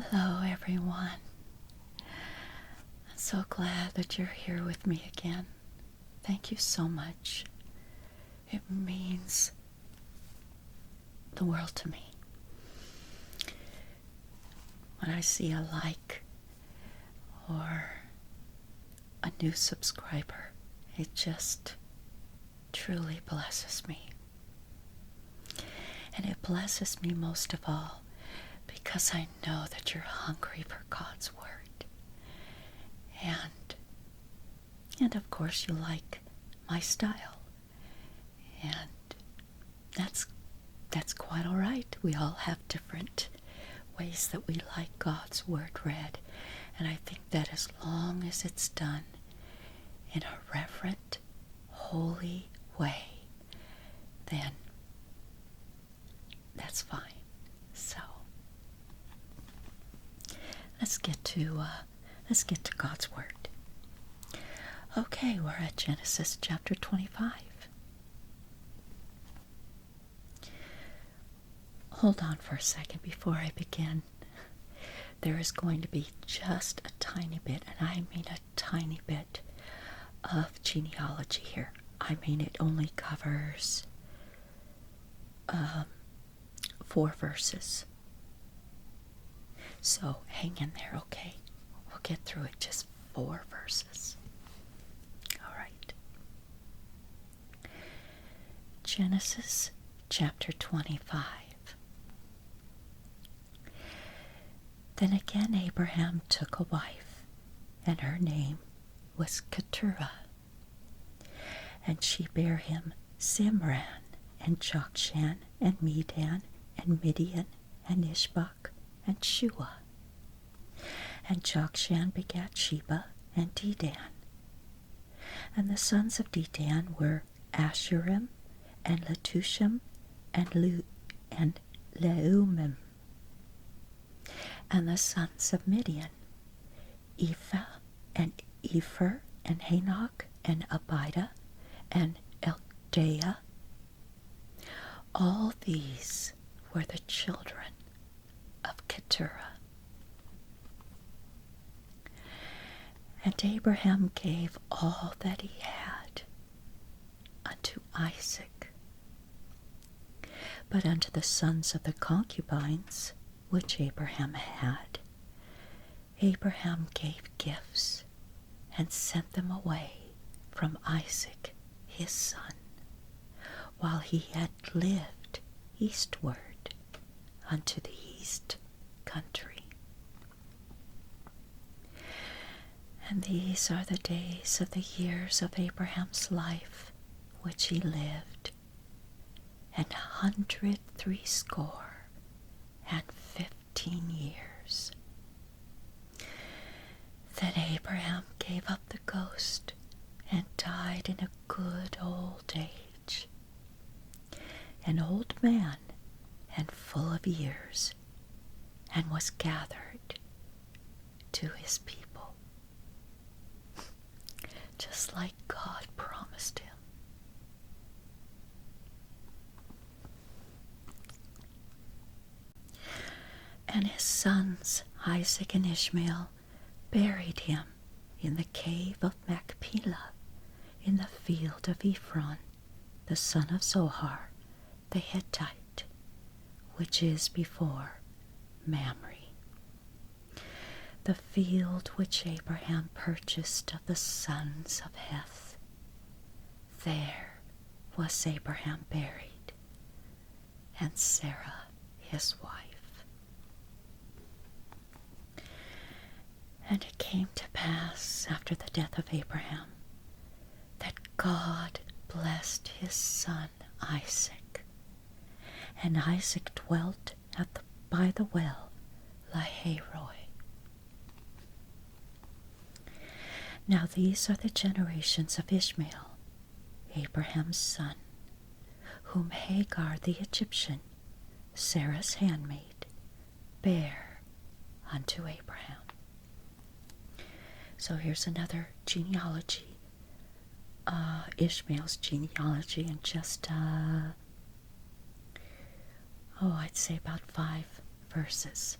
Hello, everyone. I'm so glad that you're here with me again. Thank you so much. It means the world to me. When I see a like or a new subscriber, it just truly blesses me. And it blesses me most of all because I know that you're hungry for God's Word. And of course you like my style. And that's quite all right. We all have different ways that we like God's Word read. And I think that as long as it's done in a reverent, holy way, then that's fine. So let's get to God's Word. Okay, we're at Genesis chapter 25. Hold on for a second before I begin. There is going to be just a tiny bit, and I mean a tiny bit, of genealogy here. I mean it only covers 4 verses. So hang in there, okay? We'll get through it, just 4 verses. All right. Genesis chapter 25. Then again Abraham took a wife, and her name was Keturah. And she bare him Zimran, and Jokshan, and Medan, and Midian, and Ishbak, and Shua. And Jokshan begat Sheba, and Dedan. And the sons of Dedan were Ashurim, and Letushim, and Leumim. And the sons of Midian, Ephah, and Epher, and Hanok, and Abida, and Eldaah. All these were the children of Keturah. And Abraham gave all that he had unto Isaac. But unto the sons of the concubines which Abraham had, Abraham gave gifts, and sent them away from Isaac his son, while he had lived eastward unto the east country. And these are the days of the years of Abraham's life which he lived, 160 years. Then Abraham gave up the ghost, and died in a good old age, an old man and full of years, and was gathered to his people, just like God promised him. And his sons, Isaac and Ishmael, buried him in the cave of Machpelah, in the field of Ephron, the son of Zohar, the Hittite, which is before Mamre, the field which Abraham purchased of the sons of Heth. There was Abraham buried, and Sarah his wife. And it came to pass after the death of Abraham that God blessed his son Isaac. And Isaac dwelt by the well Lahairoi. Now these are the generations of Ishmael, Abraham's son, whom Hagar the Egyptian, Sarah's handmaid, bare unto Abraham. So here's another genealogy, Ishmael's genealogy, in just, I'd say about 5 verses.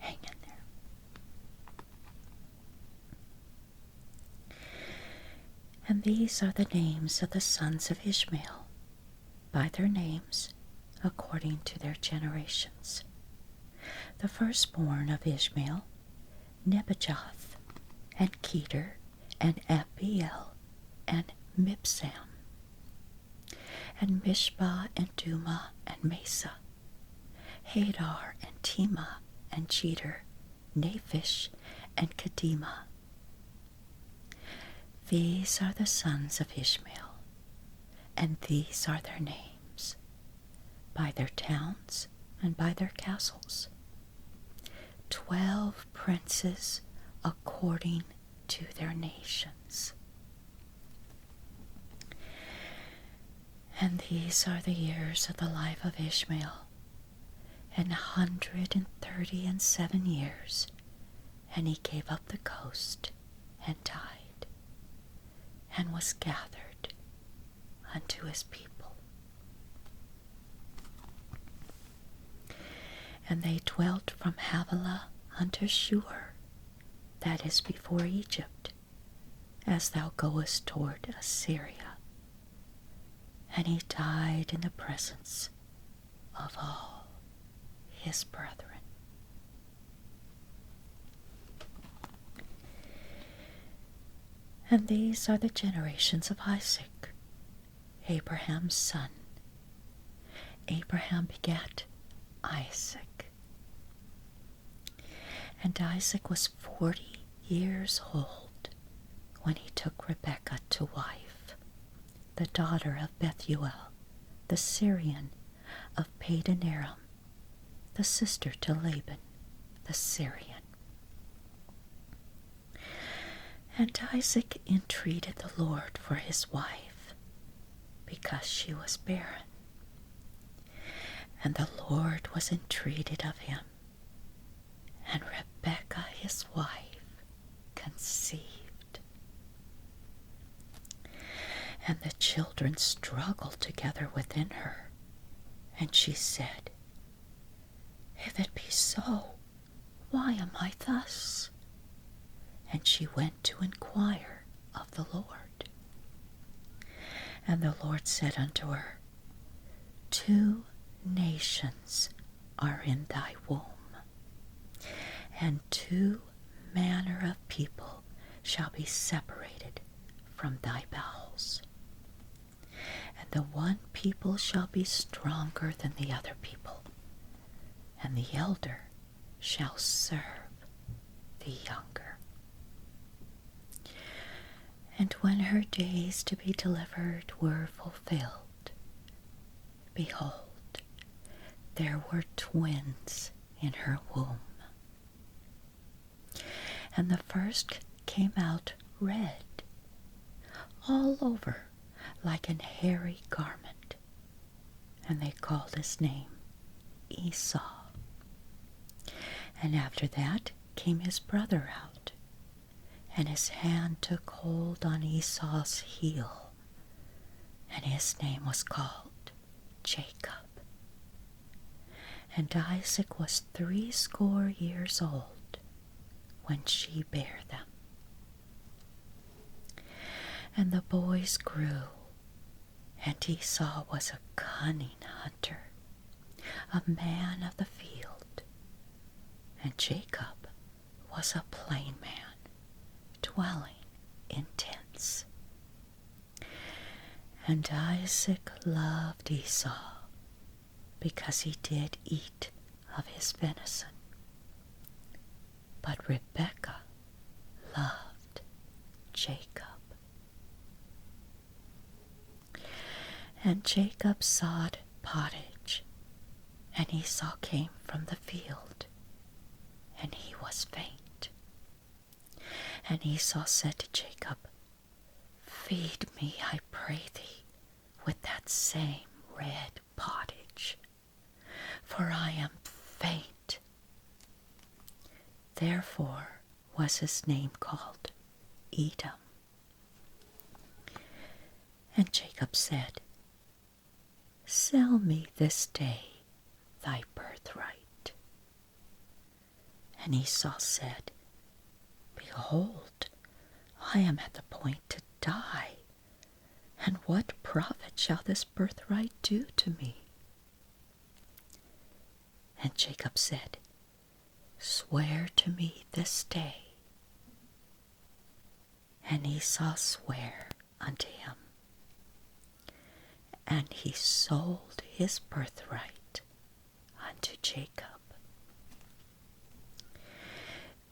Hang in there. And these are the names of the sons of Ishmael, by their names, according to their generations. The firstborn of Ishmael, Nebajoth, and Kedar, and Abiel, and Mibsam, and Mishpah, and Duma, and Mesa, Hadar, and Tema, and Jeter, Naphish, and Kedemah. These are the sons of Ishmael, and these are their names, by their towns and by their castles. 12 princes according to their nations. And these are the years of the life of Ishmael, 137 years, and he gave up the ghost and died, and was gathered unto his people. And they dwelt from Havilah unto Shur, that is before Egypt, as thou goest toward Assyria. And he died in the presence of all his brethren. And these are the generations of Isaac, Abraham's son. Abraham begat Isaac. And Isaac was 40 years old when he took Rebekah to wife, the daughter of Bethuel, the Syrian of Padan Aram, the sister to Laban, the Syrian. And Isaac entreated the Lord for his wife, because she was barren. And the Lord was entreated of him, and Rebekah his wife conceived. And the children struggled together within her, and she said, If it be so, why am I thus? And she went to inquire of the Lord. And the Lord said unto her, 2 nations are in thy womb, and 2 manner of people shall be separated from thy bowels. And the one people shall be stronger than the other people, and the elder shall serve the younger. And when her days to be delivered were fulfilled, behold, there were twins in her womb. And the first came out red, all over like an hairy garment, and they called his name Esau. And after that came his brother out, and his hand took hold on Esau's heel, and his name was called Jacob. And Isaac was 80 years old when she bare them. And the boys grew, and Esau was a cunning hunter, a man of the field, and Jacob was a plain man, dwelling in tents. And Isaac loved Esau, because he did eat of his venison. But Rebekah loved Jacob. And Jacob sowed pottage, and Esau came from the field, and he was faint. And Esau said to Jacob, Feed me, I pray thee, with that same red pottage, for I am faint. Therefore was his name called Edom. And Jacob said, Sell me this day thy birthright. And Esau said, Behold, I am at the point to die, and what profit shall this birthright do to me? And Jacob said, Swear to me this day. And Esau sware unto him, and he sold his birthright unto Jacob.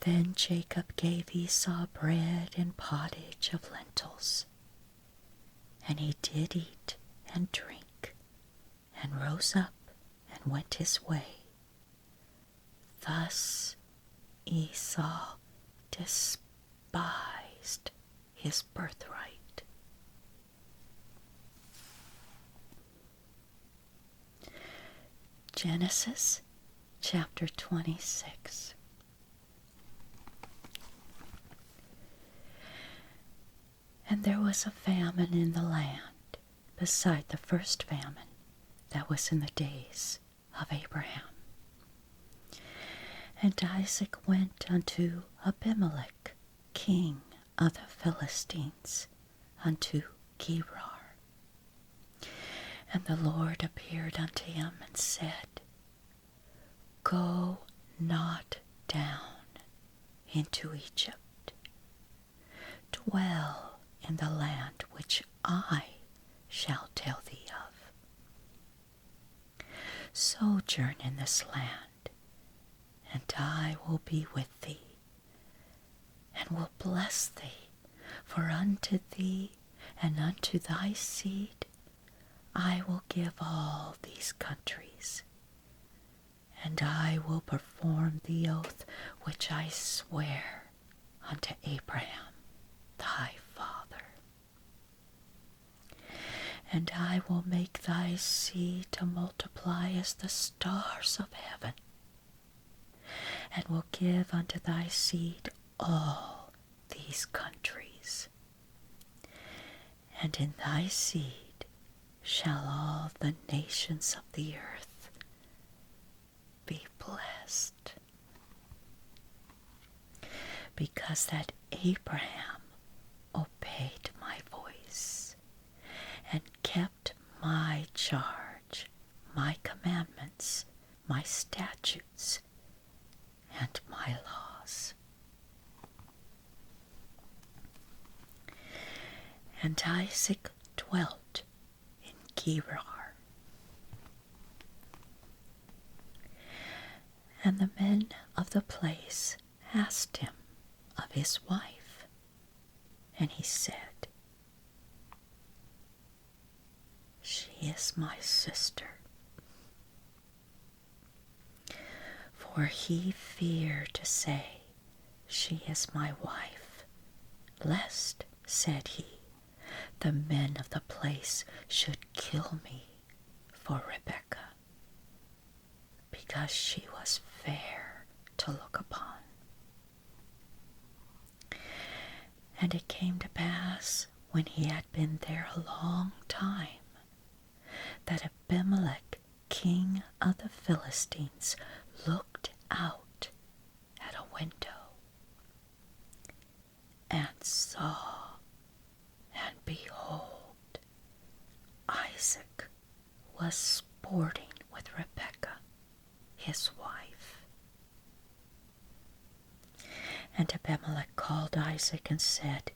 Then Jacob gave Esau bread and pottage of lentils, and he did eat and drink, and rose up and went his way. Thus Esau despised his birthright. Genesis chapter 26. And there was a famine in the land, beside the first famine that was in the days of Abraham. And Isaac went unto Abimelech, king of the Philistines, unto Gerar. And the Lord appeared unto him and said, Go not down into Egypt. Dwell in the land which I shall tell thee of. Sojourn in this land, and I will be with thee, and will bless thee, for unto thee and unto thy seed I will give all these countries, and I will perform the oath which I swear unto Abraham thy father. And I will make thy seed to multiply as the stars of heaven, and will give unto thy seed all these countries. And in thy seed shall all the nations of the earth be blessed. Because that Abraham obeyed my voice, and kept my charge, my commandments, my statutes, and my laws. And Isaac dwelt in Gerar. And the men of the place asked him of his wife, and he said, She is my sister. For he feared to say, She is my wife, lest, said he, the men of the place should kill me for Rebekah, because she was fair to look upon. And it came to pass, when he had been there a long time, that Abimelech, king of the Philistines, looked out at a window, and saw, and behold, Isaac was sporting with Rebekah, his wife. And Abimelech called Isaac and said,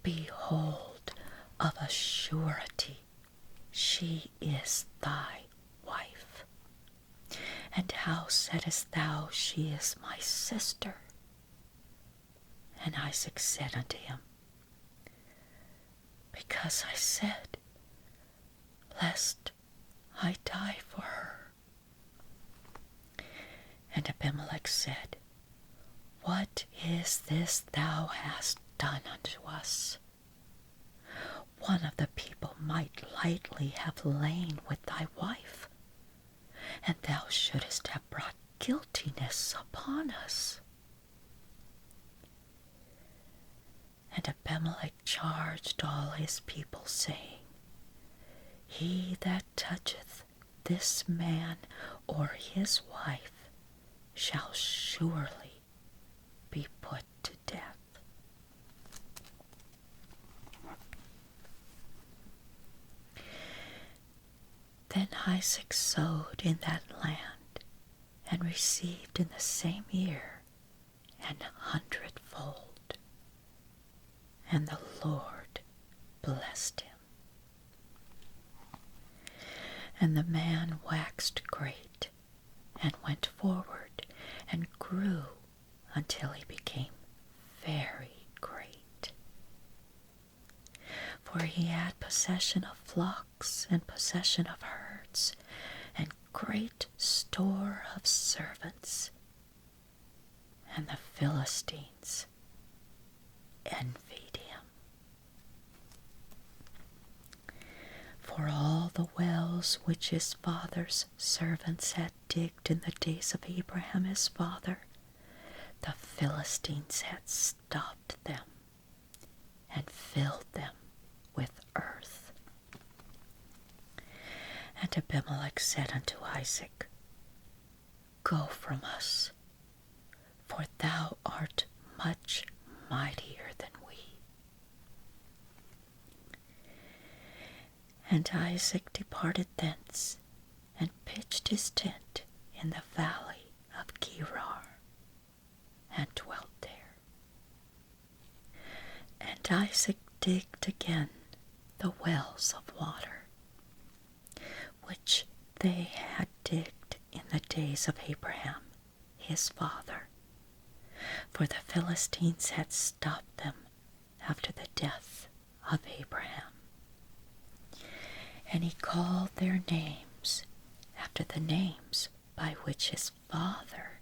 Behold, of a surety, she is thy wife. And how saidst thou, She is my sister? And Isaac said unto him, Because I said, Lest I die for her. And Abimelech said, What is this thou hast done unto us? One of the people might lightly have lain with thy wife, and thou shouldest have brought guiltiness upon us. And Abimelech charged all his people, saying, He that toucheth this man or his wife shall surely Then Isaac sowed in that land, and received in the same year an 100-fold. And the Lord blessed him. And the man waxed great, and went forward, and grew until he became very great. For he had possession of flocks, and possession of herds, and great store of servants. And the Philistines envied him. For all the wells which his father's servants had digged in the days of Abraham his father, the Philistines had stopped them and filled them with earth. And Abimelech said unto Isaac, Go from us, for thou art much mightier than we. And Isaac departed thence, and pitched his tent in the valley of Gerar, and dwelt there. And Isaac digged again the wells of water, which they had digged in the days of Abraham his father, for the Philistines had stopped them after the death of Abraham. And he called their names after the names by which his father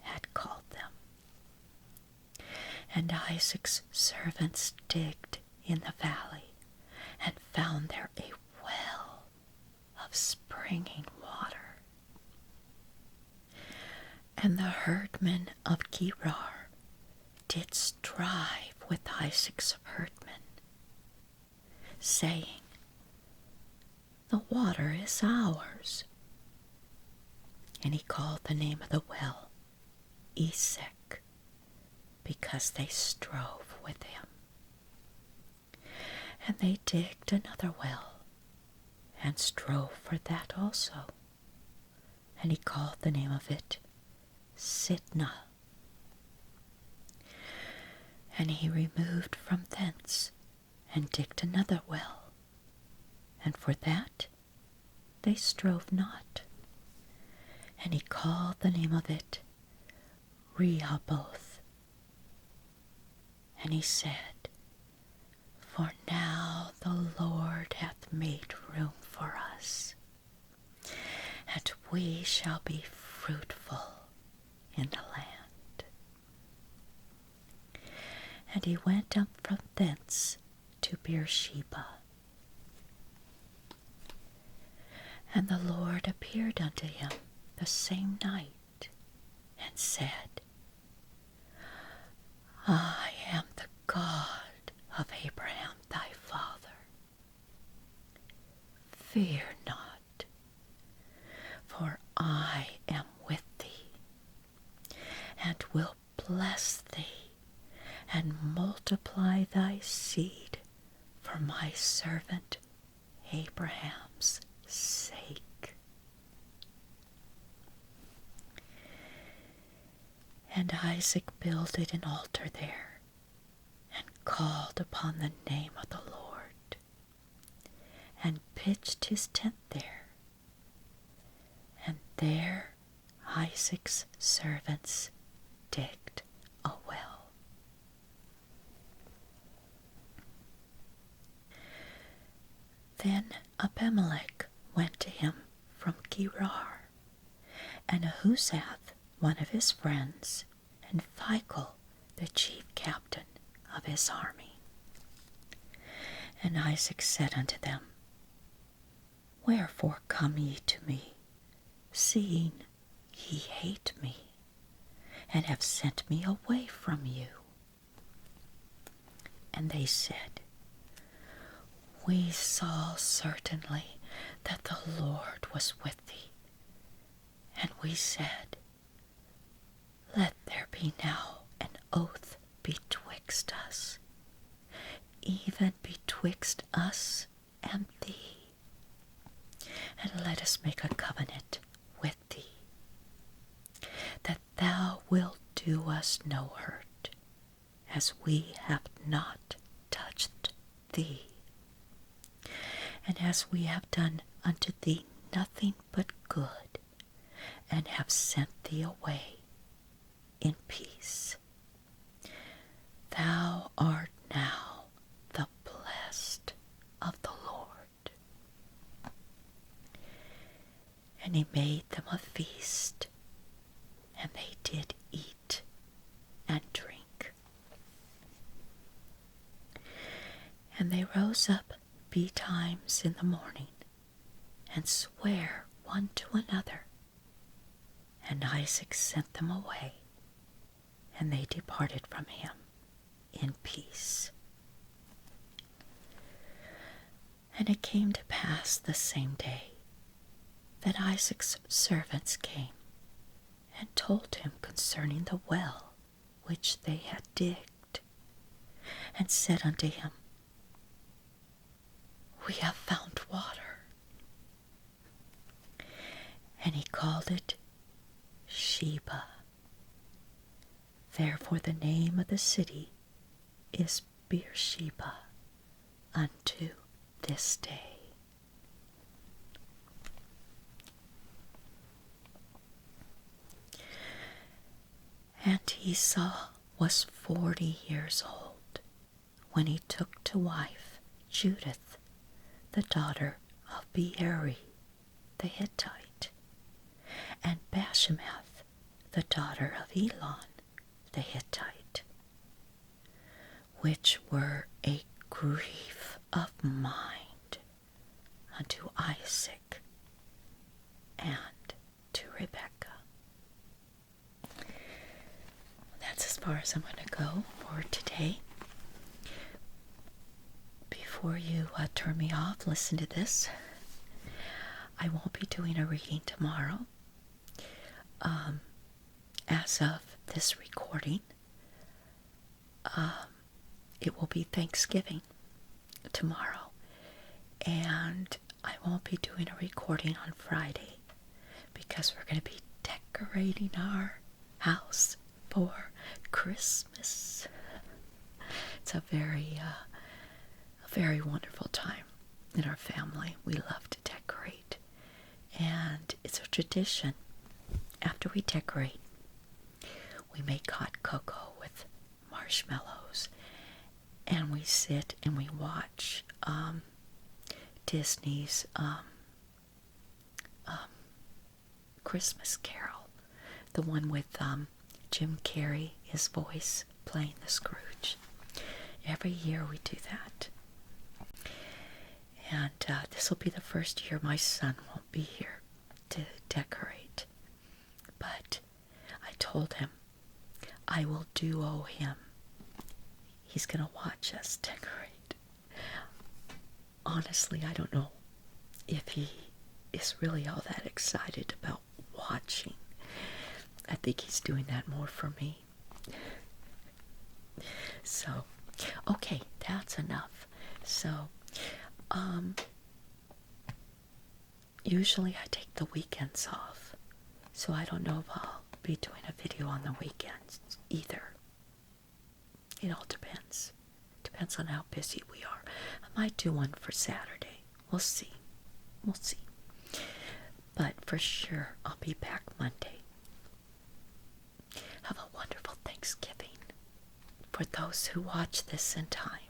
had called them. And Isaac's servants digged in the valley, and found there a well of springing water. And the herdmen of Gerar did strive with Isaac's herdmen, saying, The water is ours. And he called the name of the well Esek, because they strove with him. And they digged another well, and strove for that also. And he called the name of it Sitnah. And he removed from thence, and digged another well, and for that they strove not. And he called the name of it Rehoboth. And he said, For now the Lord hath made room for us, and we shall be fruitful in the land. And he went up from thence to Beersheba. And the Lord appeared unto him the same night, and said, I am the God of Abraham thy father. Fear not, for I am with thee, and will bless thee, and multiply thy seed for my servant Abraham's sake. And Isaac builded an altar there, and called upon the name of the Lord, and pitched his tent there. And there Isaac's servants digged a well. Then Abimelech went to him from Gerar, and Ahuzath, one of his friends, and Phicol, the chief captain of his army. And Isaac said unto them, Wherefore come ye to me, seeing ye hate me, and have sent me away from you? And they said, We saw certainly that the Lord was with thee, and we said, Let there be now an oath betwixt us, even betwixt us and thee, and let us make a covenant with thee, that thou wilt do us no hurt, as we have not touched thee, and as we have done unto thee nothing but good, and have sent thee away in peace. Thou art now the blessed of the Lord. And he made them a feast, and they did eat and drink. And they rose up betimes in the morning, and sware one to another. And Isaac sent them away, and they departed from him in peace. And it came to pass the same day that Isaac's servants came and told him concerning the well which they had digged, and said unto him, We have found water. And he called it Sheba. Therefore the name of the city is Beersheba unto this day. And Esau was 40 years old when he took to wife Judith, the daughter of Beeri the Hittite, and Bashemath, the daughter of Elon the Hittite, which were a grief of mind unto Isaac and to Rebekah. That's as far as I'm going to go for today. Before you turn me off, listen to this. I won't be doing a reading tomorrow. As of this recording, it will be Thanksgiving tomorrow, and I won't be doing a recording on Friday because we're going to be decorating our house for Christmas. It's a very wonderful time in our family. We love to decorate, and it's a tradition. After we decorate, we make hot cocoa with marshmallows, and we sit and we watch Disney's Christmas Carol, the one with Jim Carrey, his voice playing the Scrooge. Every year we do that. And this will be the first year my son won't be here to decorate. But I told him I will duo him. He's going to watch us decorate. Honestly, I don't know if he is really all that excited about watching. I think he's doing that more for me. So, okay, that's enough. So, usually I take the weekends off. So I don't know if I'll be doing a video on the weekends either. It all depends. Depends on how busy we are. I might do one for Saturday. We'll see. We'll see. But for sure, I'll be back Monday. Have a wonderful Thanksgiving for those who watch this in time.